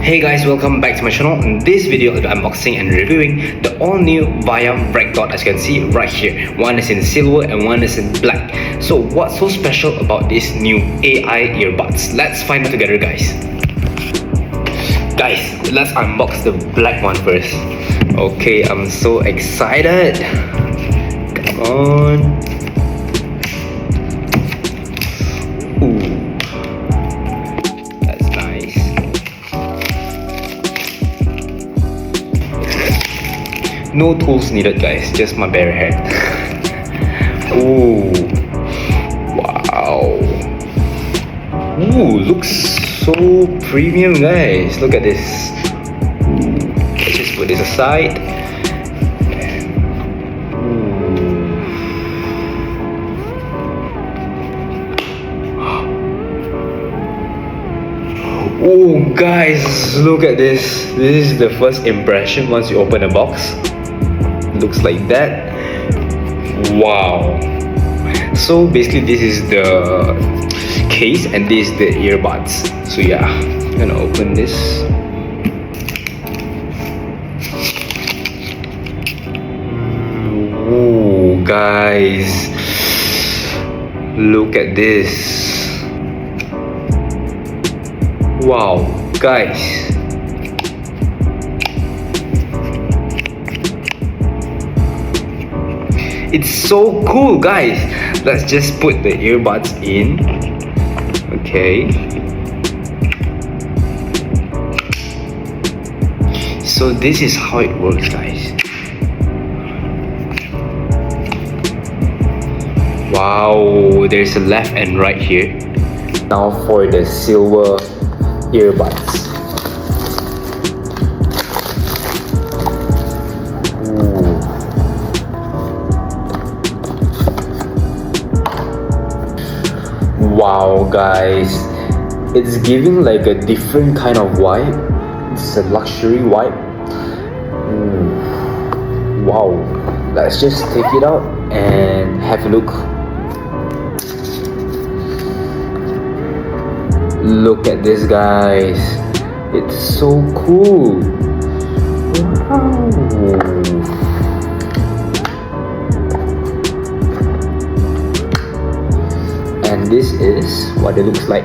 Hey guys, welcome back to my channel. In this video, I'll be unboxing and reviewing the all-new VIAIM RecDot, as you can see right here. One is in silver and one is in black. So what's so special about these new AI earbuds? Let's find out together, guys. Guys, let's unbox the black one first. Okay, I'm so excited. Come on. Ooh. No tools needed, guys, just my bare hand. Ooh, wow. Ooh, looks so premium, guys. Look at this. Let's just put this aside. Oh, guys, look at this. This is the first impression once you open the box. Looks like that. Wow. So basically this is the case and this is the earbuds. So yeah, I'm gonna open this. Ooh, guys, look at this. Wow, guys. It's so cool, guys. Let's just put the earbuds in. Okay. So this is how it works, guys. Wow, there's a left and right here. Now for the silver earbuds. Wow, guys, it's giving like a different kind of vibe. It's a luxury vibe. Wow, let's just take it out and have a look. Look at this, guys. It's so cool. Wow. And this is what it looks like.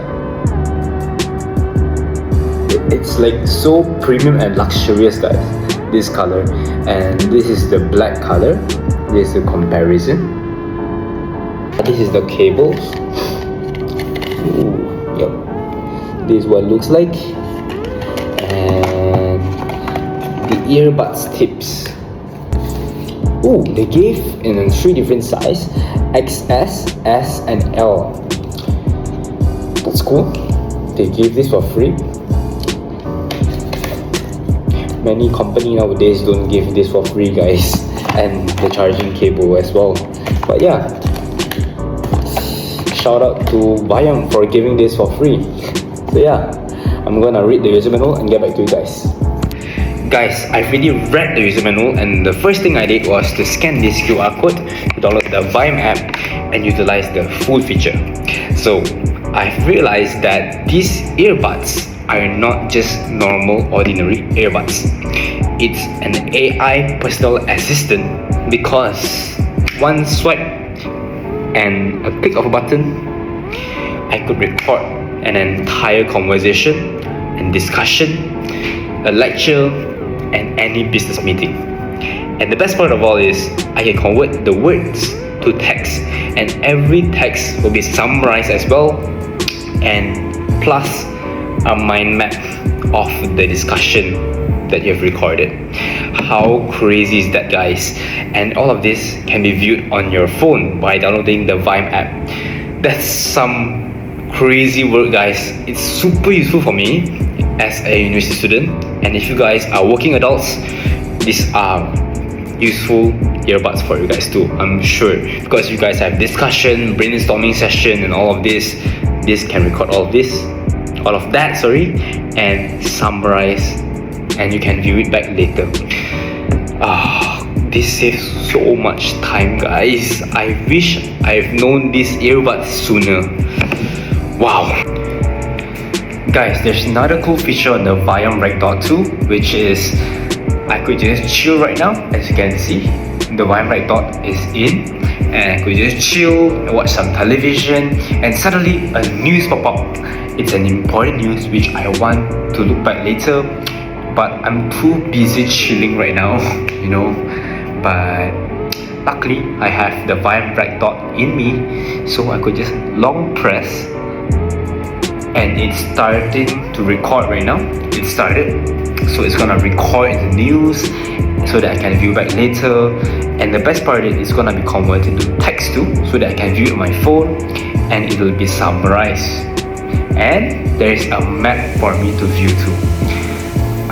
It's like so premium and luxurious, guys, this color. And this is the black color. This is the comparison. This is the cables. Ooh, yep. This is what it looks like. And the earbuds tips. Oh, they gave in 3 different sizes: XS, S, and L. That's cool. They give this for free. Many companies nowadays don't give this for free, guys, and the charging cable as well. But yeah, shout out to VIAIM for giving this for free. So yeah, I'm gonna read the user manual and get back to you guys. Guys, I've already read the user manual, and the first thing I did was to scan this QR code to download the VIAIM app and utilize the full feature. So I've realized that these earbuds are not just normal ordinary earbuds. It's an AI personal assistant, because one swipe and a click of a button, I could record an entire conversation and discussion, a lecture, and any business meeting. And the best part of all is I can convert the words to text, and every text will be summarized as well, and plus a mind map of the discussion that you have recorded. How crazy is that, guys? And all of this can be viewed on your phone by downloading the VIAIM app. That's some crazy work, guys. It's super useful for me as a university student, and if you guys are working adults, these are useful earbuds for you guys too, I'm sure, because you guys have discussion, brainstorming session, and all of this. This can record all of that, and summarize, and you can view it back later. This saves so much time, guys. I wish I've known these earbuds sooner. Wow. Guys, there's another cool feature on the VIAIM RecDot too, which is I could just chill right now. As you can see, the VIAIM RecDot is in, and I could just chill and watch some television, and suddenly a news pop up. It's an important news which I want to look back later, but I'm too busy chilling right now, you know. But luckily I have the VIAIM RecDot in me, so I could just long press, and it's starting to record right now. It started, so it's gonna record the news so that I can view back later. And the best part is it's gonna be converted to text too, so that I can view it on my phone, and it will be summarized. And there is a map for me to view too.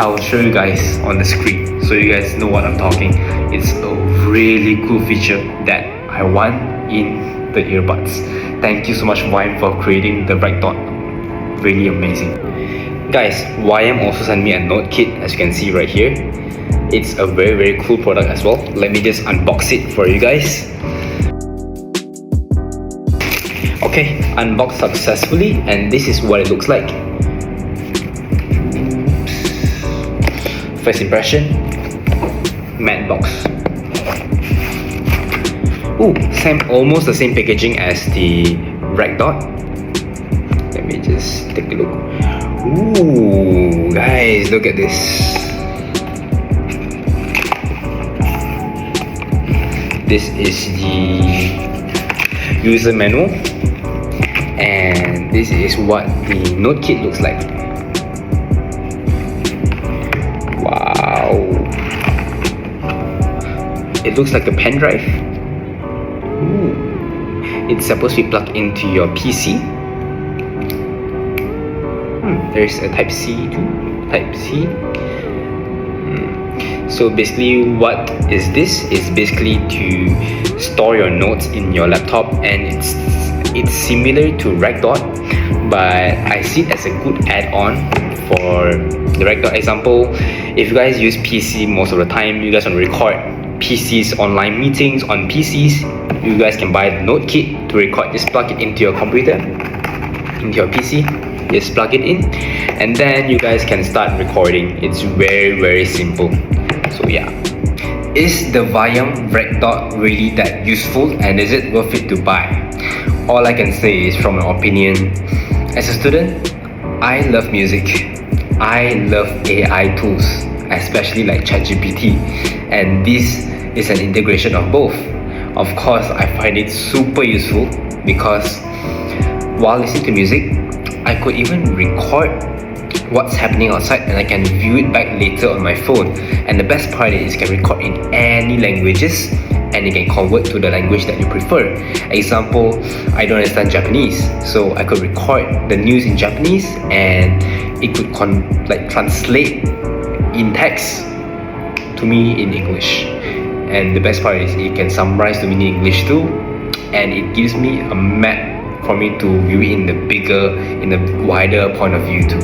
I will show you guys on the screen so you guys know what I'm talking. It's a really cool feature that I want in the earbuds. Thank you so much VIAIM for creating the RecDot. Really amazing. Guys, VIAIM also sent me a NoteKit, as you can see right here. It's a very cool product as well. Let me just unbox it for you guys. Okay, unboxed successfully, and this is what it looks like. First impression, matte box. Ooh, almost the same packaging as the RecDot. Let me just take a look. Ooh, guys, look at this. This is the user manual, and this is what the NoteKit looks like. Wow, it looks like a pen drive. Ooh. It's supposed to be plugged into your PC. There's a type C too. Type C. So basically what is this? Is basically to store your notes in your laptop, and it's similar to RecDot, but I see it as a good add-on for the RecDot. Example, if you guys use PC most of the time, you guys want to record PCs, online meetings on PCs, you guys can buy the NoteKit to record. Just plug it into your computer, into your PC. Just plug it in, and then you guys can start recording. It's very simple. So yeah, is the VIAIM RecDot really that useful, and is it worth it to buy? All I can say is, from my opinion, as a student, I love music. I love AI tools, especially like ChatGPT, and this is an integration of both. Of course, I find it super useful because while listening to music, I could even record what's happening outside, and I can view it back later on my phone. And the best part is you can record in any languages, and you can convert to the language that you prefer. Example, I don't understand Japanese, so I could record the news in Japanese, and it could translate in text to me in English. And the best part is it can summarize to me in English too, and it gives me a map for me to view it in the wider point of view too.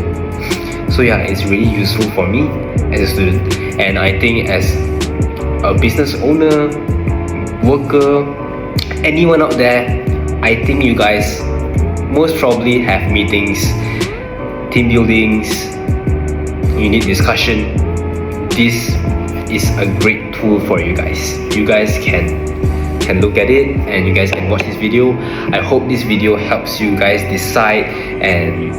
So yeah, it's really useful for me as a student, and I think as a business owner, worker, anyone out there, I think you guys most probably have meetings, team buildings, you need discussion. This is a great tool for you guys. You guys can look at it, and you guys can watch this video. I hope this video helps you guys decide and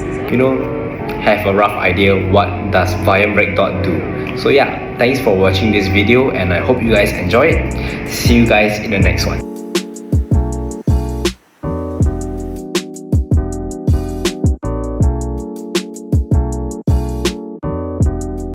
have a rough idea what does VIAIM RecDot do. So yeah, thanks for watching this video, and I hope you guys enjoy it. See you guys in the next one.